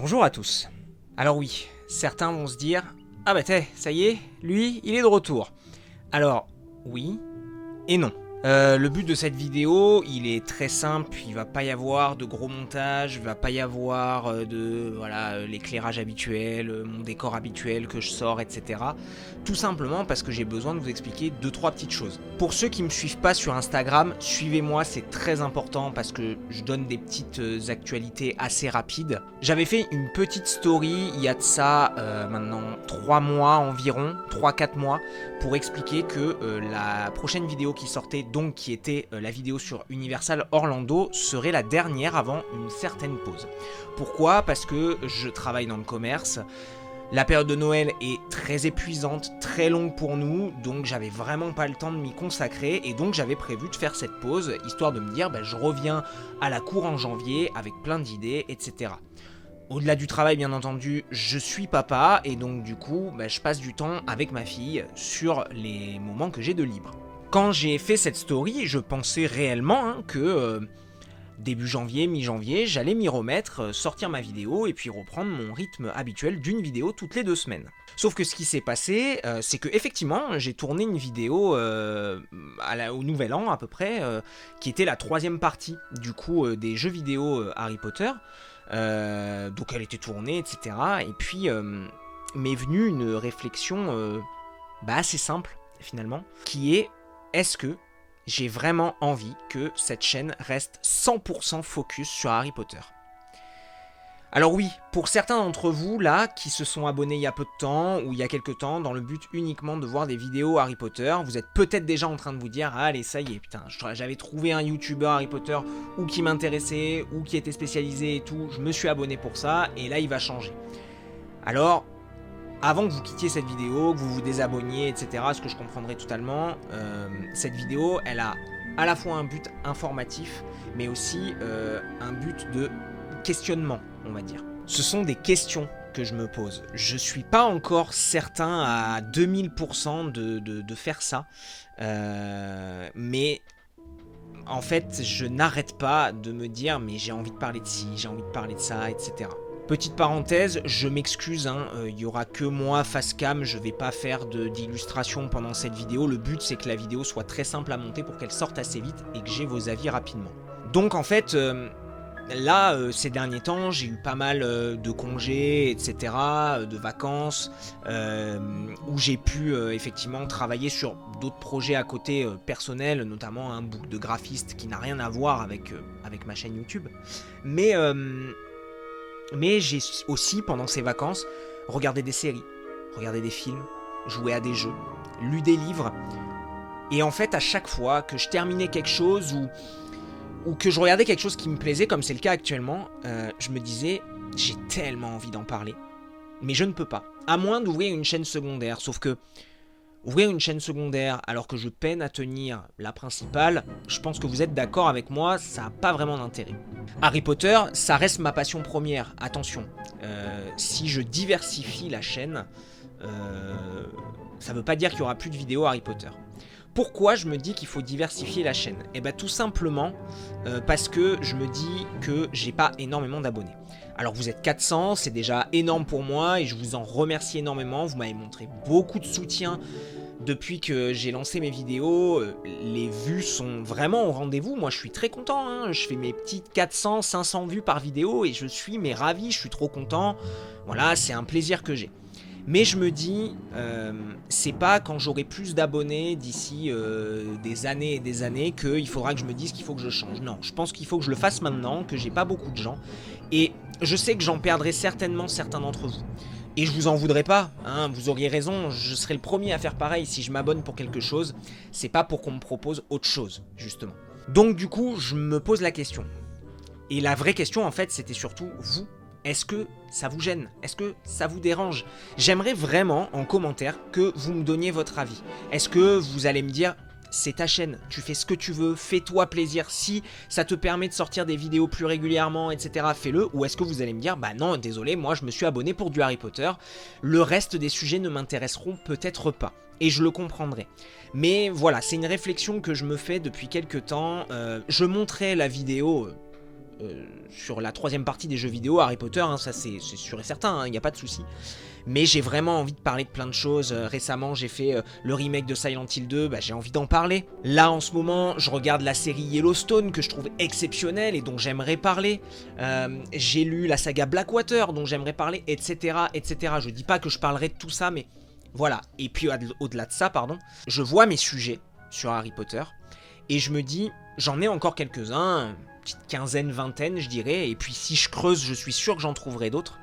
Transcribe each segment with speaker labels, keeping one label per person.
Speaker 1: Bonjour à tous. Alors oui, certains vont se dire « Ah bah ça y est, lui, il est de retour ». Alors, oui et non. Le but de cette vidéo, il est très simple, il va pas y avoir de gros montage, il va pas y avoir l'éclairage habituel, mon décor habituel que je sors, etc. Tout simplement parce que j'ai besoin de vous expliquer 2-3 petites choses. Pour ceux qui me suivent pas sur Instagram, suivez-moi, c'est très important parce que je donne des petites actualités assez rapides. J'avais fait une petite story il y a de ça maintenant 3 mois environ, 3-4 mois, pour expliquer que la prochaine vidéo qui sortait, donc qui était la vidéo sur Universal Orlando, serait la dernière avant une certaine pause. Pourquoi ? Parce que je travaille dans le commerce. La période de Noël est très épuisante, très longue pour nous, donc j'avais vraiment pas le temps de m'y consacrer et donc j'avais prévu de faire cette pause, histoire de me dire je reviens à la cour en janvier avec plein d'idées, etc. Au-delà du travail, bien entendu, je suis papa et donc du coup, je passe du temps avec ma fille sur les moments que j'ai de libre. Quand j'ai fait cette story, je pensais réellement que début janvier, mi-janvier, j'allais m'y remettre, sortir ma vidéo et puis reprendre mon rythme habituel d'une vidéo toutes les 2 semaines. Sauf que ce qui s'est passé, c'est que effectivement, j'ai tourné une vidéo au Nouvel An à peu près, qui était la 3e partie du coup des jeux vidéo Harry Potter. Donc elle était tournée, etc. Et puis m'est venue une réflexion assez simple finalement, qui est: est-ce que j'ai vraiment envie que cette chaîne reste 100% focus sur Harry Potter ? Alors oui, pour certains d'entre vous là, qui se sont abonnés il y a peu de temps, ou il y a quelques temps, dans le but uniquement de voir des vidéos Harry Potter, vous êtes peut-être déjà en train de vous dire « Ah, allez, ça y est, putain, j'avais trouvé un YouTuber Harry Potter, ou qui m'intéressait, ou qui était spécialisé et tout, je me suis abonné pour ça, et là il va changer. » Alors, avant que vous quittiez cette vidéo, que vous vous désabonniez, etc., ce que je comprendrai totalement, cette vidéo, elle a à la fois un but informatif, mais aussi un but de questionnement, on va dire. Ce sont des questions que je me pose. Je suis pas encore certain à 2000% de faire ça, mais en fait, je n'arrête pas de me dire mais j'ai envie de parler de ci, j'ai envie de parler de ça, etc. Petite parenthèse, je m'excuse, il y aura que moi face cam, je vais pas faire d'illustration pendant cette vidéo. Le but c'est que la vidéo soit très simple à monter pour qu'elle sorte assez vite et que j'ai vos avis rapidement. Donc en fait, là, ces derniers temps, j'ai eu pas mal de congés, etc., de vacances, où j'ai pu effectivement travailler sur d'autres projets à côté personnels, notamment un book de graphiste qui n'a rien à voir avec ma chaîne YouTube. Mais j'ai aussi, pendant ces vacances, regardé des séries, regardé des films, joué à des jeux, lu des livres. Et en fait, à chaque fois que je terminais quelque chose ou que je regardais quelque chose qui me plaisait, comme c'est le cas actuellement, je me disais, j'ai tellement envie d'en parler. Mais je ne peux pas. À moins d'ouvrir une chaîne secondaire. Sauf que ouvrir une chaîne secondaire alors que je peine à tenir la principale, je pense que vous êtes d'accord avec moi, ça n'a pas vraiment d'intérêt. Harry Potter, ça reste ma passion première, attention. Si je diversifie la chaîne, ça ne veut pas dire qu'il n'y aura plus de vidéos Harry Potter. Pourquoi je me dis qu'il faut diversifier la chaîne ? Eh bien tout simplement parce que je me dis que j'ai pas énormément d'abonnés. Alors vous êtes 400, c'est déjà énorme pour moi et je vous en remercie énormément. Vous m'avez montré beaucoup de soutien depuis que j'ai lancé mes vidéos. Les vues sont vraiment au rendez-vous. Moi je suis très content, je fais mes petites 400, 500 vues par vidéo et je suis ravi, je suis trop content. Voilà, c'est un plaisir que j'ai. Mais je me dis, c'est pas quand j'aurai plus d'abonnés d'ici des années et des années qu'il faudra que je me dise qu'il faut que je change. Non, je pense qu'il faut que je le fasse maintenant, que j'ai pas beaucoup de gens. Et je sais que j'en perdrai certainement certains d'entre vous. Et je vous en voudrais pas, vous auriez raison, je serai le premier à faire pareil si je m'abonne pour quelque chose. C'est pas pour qu'on me propose autre chose, justement. Donc du coup, je me pose la question. Et la vraie question, en fait, c'était surtout vous. Est-ce que ça vous gêne ? Est-ce que ça vous dérange ? J'aimerais vraiment, en commentaire, que vous me donniez votre avis. Est-ce que vous allez me dire, c'est ta chaîne, tu fais ce que tu veux, fais-toi plaisir, si ça te permet de sortir des vidéos plus régulièrement, etc., fais-le. Ou est-ce que vous allez me dire, bah non, désolé, moi je me suis abonné pour du Harry Potter, le reste des sujets ne m'intéresseront peut-être pas. Et je le comprendrai. Mais voilà, c'est une réflexion que je me fais depuis quelques temps. Je montrais la vidéo sur la 3e partie des jeux vidéo Harry Potter, hein, ça c'est sûr et certain, il n'y a pas de souci. Mais j'ai vraiment envie de parler de plein de choses. Récemment, j'ai fait le remake de Silent Hill 2, j'ai envie d'en parler. Là, en ce moment, je regarde la série Yellowstone, que je trouve exceptionnelle et dont j'aimerais parler. J'ai lu la saga Blackwater, dont j'aimerais parler, etc., etc. Je dis pas que je parlerai de tout ça, mais voilà. Et puis, au-delà de ça, je vois mes sujets sur Harry Potter, et je me dis, j'en ai encore quelques-uns, une petite quinzaine, vingtaine, je dirais, et puis si je creuse, je suis sûr que j'en trouverai d'autres.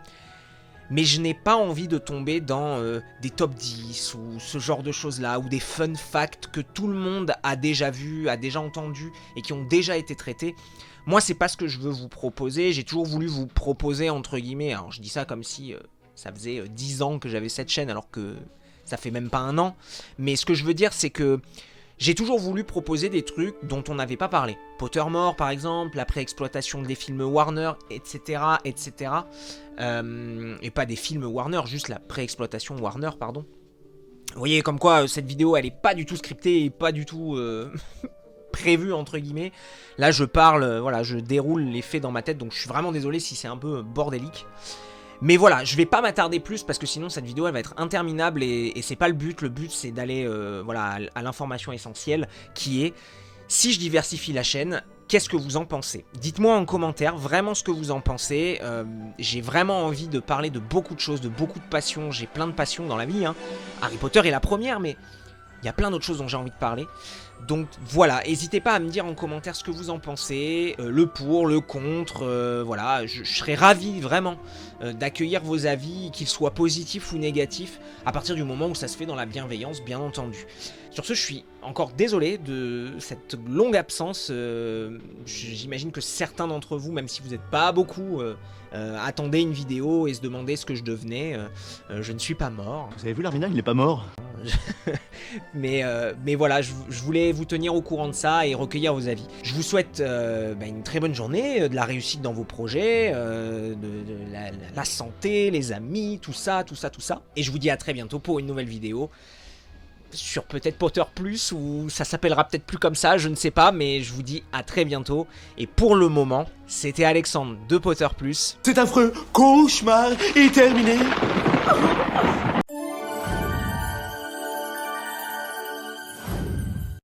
Speaker 1: Mais je n'ai pas envie de tomber dans des top 10 ou ce genre de choses-là, ou des fun facts que tout le monde a déjà vu, a déjà entendu et qui ont déjà été traités. Moi, c'est pas ce que je veux vous proposer. J'ai toujours voulu vous proposer, entre guillemets, alors je dis ça comme si ça faisait 10 ans que j'avais cette chaîne, alors que ça fait même pas un an. Mais ce que je veux dire, c'est que j'ai toujours voulu proposer des trucs dont on n'avait pas parlé. Pottermore, par exemple, la préexploitation des films Warner, etc., etc. Et pas des films Warner, juste la préexploitation Warner, pardon. Vous voyez, comme quoi, cette vidéo, elle est pas du tout scriptée et pas du tout prévue, entre guillemets. Là, je parle, voilà, je déroule les faits dans ma tête, donc je suis vraiment désolé si c'est un peu bordélique. Mais voilà, je vais pas m'attarder plus parce que sinon cette vidéo elle va être interminable et c'est pas le but. Le but c'est d'aller voilà, à l'information essentielle qui est, si je diversifie la chaîne, qu'est-ce que vous en pensez? Dites-moi en commentaire vraiment ce que vous en pensez. J'ai vraiment envie de parler de beaucoup de choses, de beaucoup de passions. J'ai plein de passions dans la vie, hein. Harry Potter est la première, mais il y a plein d'autres choses dont j'ai envie de parler. Donc voilà, n'hésitez pas à me dire en commentaire ce que vous en pensez, le pour, le contre, voilà, je serais ravi vraiment d'accueillir vos avis, qu'ils soient positifs ou négatifs, à partir du moment où ça se fait dans la bienveillance, bien entendu. Sur ce, je suis encore désolé de cette longue absence, j'imagine que certains d'entre vous, même si vous n'êtes pas beaucoup, attendaient une vidéo et se demandaient ce que je devenais, je ne suis pas mort.
Speaker 2: Vous avez vu l'Arminal, il n'est pas mort.
Speaker 1: mais voilà, je voulais vous tenir au courant de ça et recueillir vos avis. Je vous souhaite une très bonne journée, de la réussite dans vos projets, de la santé, les amis, tout ça. Et je vous dis à très bientôt pour une nouvelle vidéo sur peut-être Potter Plus, ou ça s'appellera peut-être plus comme ça, je ne sais pas, mais je vous dis à très bientôt. Et pour le moment, c'était Alexandre de Potter Plus.
Speaker 2: Cet affreux cauchemar est terminé.